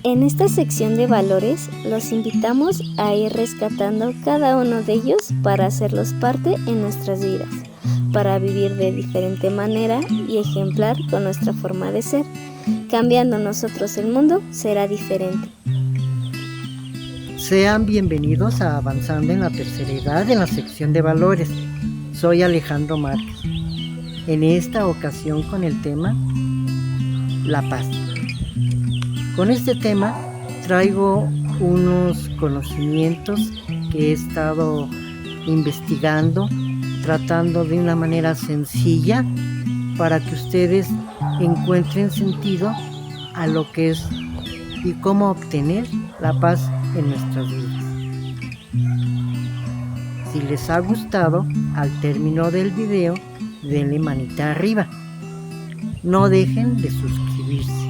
En esta sección de valores los invitamos a ir rescatando cada uno de ellos para hacerlos parte en nuestras vidas, para vivir de diferente manera y ejemplar con nuestra forma de ser. Cambiando nosotros el mundo será diferente. Sean bienvenidos a Avanzando en la Tercera Edad en la sección de valores. Soy Alejandro Márquez. En esta ocasión con el tema La paz. Con este tema traigo unos conocimientos que he estado investigando, tratando de una manera sencilla para que ustedes encuentren sentido a lo que es y cómo obtener la paz en nuestras vidas. Si les ha gustado, al término del video, denle manita arriba. No dejen de suscribirse.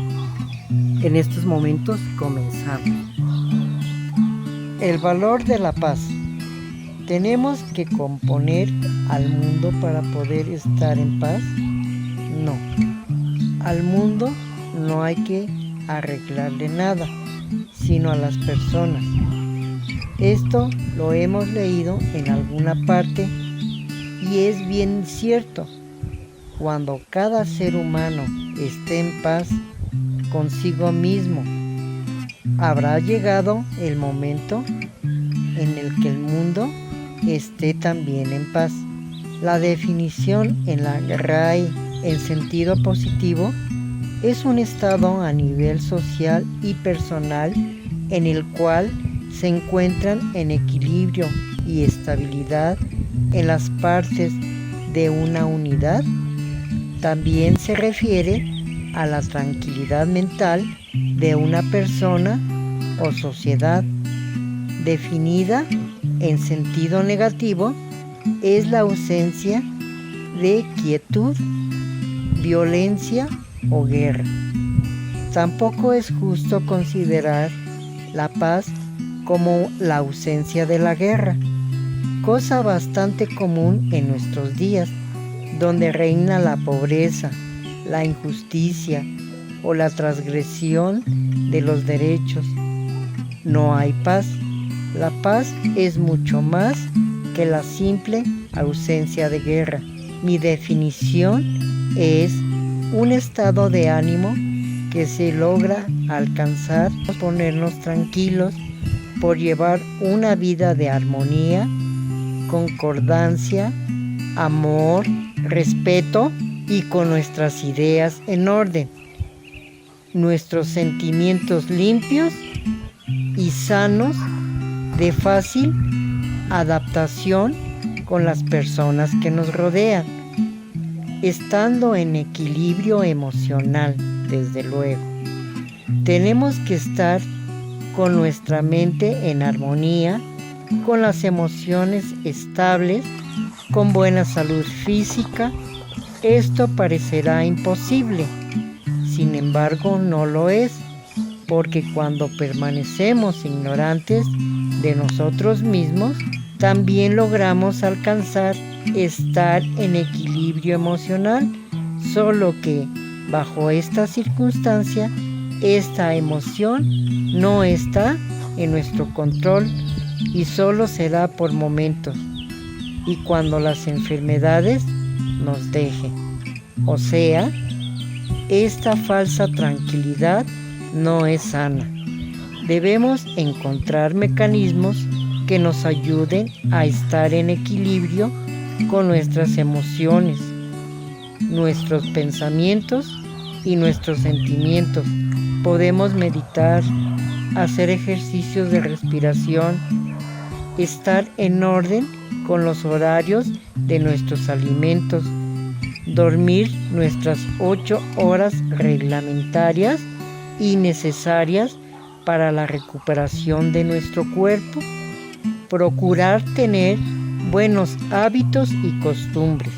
En estos momentos comenzamos. El valor de la paz. ¿Tenemos que componer al mundo para poder estar en paz? No. Al mundo no hay que arreglarle nada, sino a las personas. Esto lo hemos leído en alguna parte y es bien cierto. Cuando cada ser humano esté en paz consigo mismo, habrá llegado el momento en el que el mundo esté también en paz. La definición en la RAE en sentido positivo es un estado a nivel social y personal en el cual se encuentran en equilibrio y estabilidad en las partes de una unidad. También se refiere a la tranquilidad mental de una persona o sociedad. Definida en sentido negativo, es la ausencia de quietud, violencia o guerra. Tampoco es justo considerar la paz como la ausencia de la guerra, cosa bastante común en nuestros días, donde reina la pobreza, la injusticia o la transgresión de los derechos. No hay paz. La paz es mucho más que la simple ausencia de guerra. Mi definición es un estado de ánimo que se logra alcanzar ponernos tranquilos por llevar una vida de armonía, concordancia, amor, respeto y con nuestras ideas en orden, nuestros sentimientos limpios y sanos, de fácil adaptación con las personas que nos rodean, estando en equilibrio emocional, desde luego. Tenemos que estar con nuestra mente en armonía, con las emociones estables, con buena salud física. Esto parecerá imposible, sin embargo no lo es, porque cuando permanecemos ignorantes de nosotros mismos, también logramos alcanzar estar en equilibrio emocional, solo que bajo esta circunstancia, esta emoción no está en nuestro control y solo será por momentos y cuando las enfermedades nos dejen. O sea, esta falsa tranquilidad no es sana. Debemos encontrar mecanismos que nos ayuden a estar en equilibrio con nuestras emociones, nuestros pensamientos y nuestros sentimientos. Podemos meditar, hacer ejercicios de respiración, estar en orden con los horarios de nuestros alimentos, dormir nuestras 8 horas reglamentarias y necesarias para la recuperación de nuestro cuerpo, procurar tener buenos hábitos y costumbres.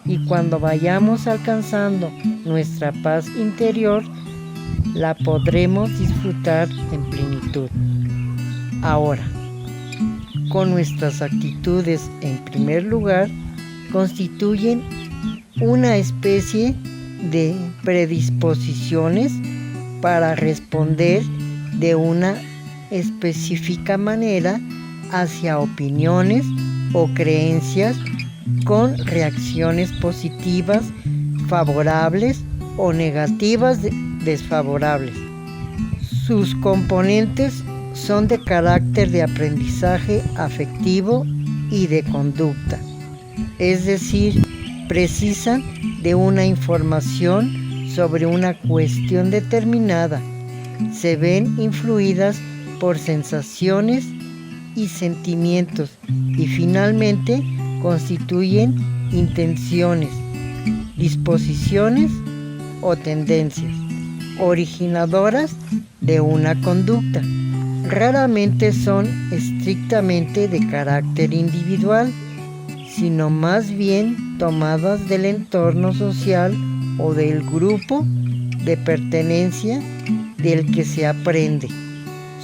Y cuando vayamos alcanzando nuestra paz interior, la podremos disfrutar en plenitud. Ahora, con nuestras actitudes en primer lugar, constituyen una especie de predisposiciones para responder de una específica manera hacia opiniones o creencias con reacciones positivas, favorables o negativas desfavorables. Sus componentes son de carácter de aprendizaje afectivo y de conducta, es decir, precisan de una información sobre una cuestión determinada, se ven influidas por sensaciones y sentimientos y finalmente constituyen intenciones, disposiciones o tendencias originadoras de una conducta. Raramente son estrictamente de carácter individual, sino más bien tomadas del entorno social o del grupo de pertenencia del que se aprende,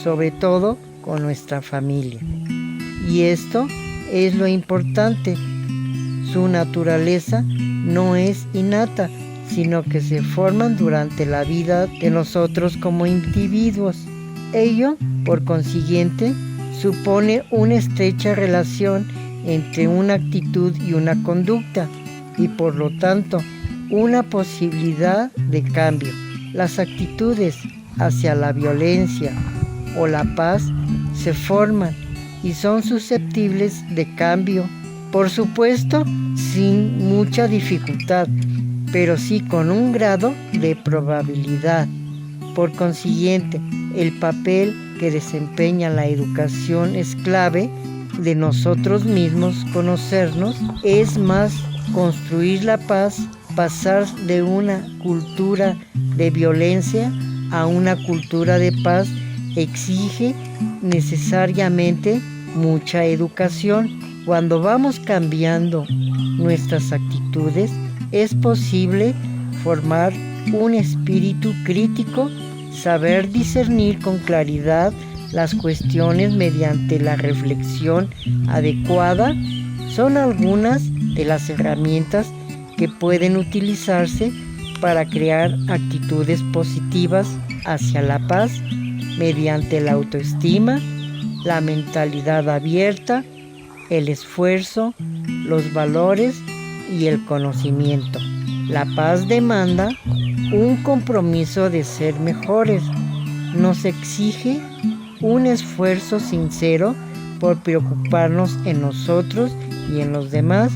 sobre todo con nuestra familia. Y esto es lo importante, su naturaleza no es innata, sino que se forman durante la vida de nosotros como individuos. Ello, por consiguiente, supone una estrecha relación entre una actitud y una conducta, y por lo tanto, una posibilidad de cambio. Las actitudes hacia la violencia o la paz se forman y son susceptibles de cambio, por supuesto, sin mucha dificultad, pero sí con un grado de probabilidad. Por consiguiente, el papel que desempeña la educación es clave de nosotros mismos conocernos, es más construir la paz, pasar de una cultura de violencia a una cultura de paz exige necesariamente mucha educación. Cuando vamos cambiando nuestras actitudes, es posible formar un espíritu crítico, saber discernir con claridad las cuestiones mediante la reflexión adecuada. Son algunas de las herramientas que pueden utilizarse para crear actitudes positivas hacia la paz mediante la autoestima, la mentalidad abierta, el esfuerzo, los valores y el conocimiento. La paz demanda un compromiso de ser mejores. Nos exige un esfuerzo sincero por preocuparnos en nosotros y en los demás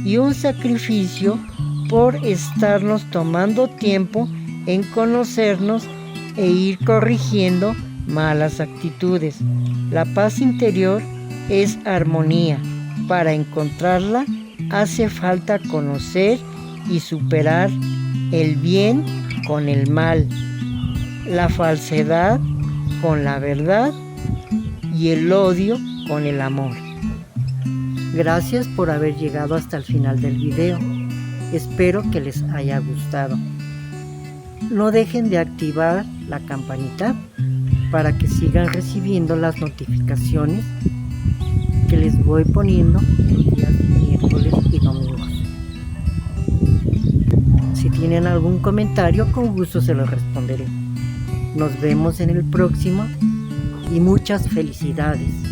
y un sacrificio por estarnos tomando tiempo en conocernos e ir corrigiendo malas actitudes. La paz interior es armonía. Para encontrarla hace falta conocer y superar el bien con el mal, la falsedad con la verdad y el odio con el amor. Gracias por haber llegado hasta el final del video. Espero que les haya gustado. No dejen de activar la campanita para que sigan recibiendo las notificaciones que les voy poniendo los días miércoles y domingos. Si tienen algún comentario, con gusto se los responderé. Nos vemos en el próximo y muchas felicidades.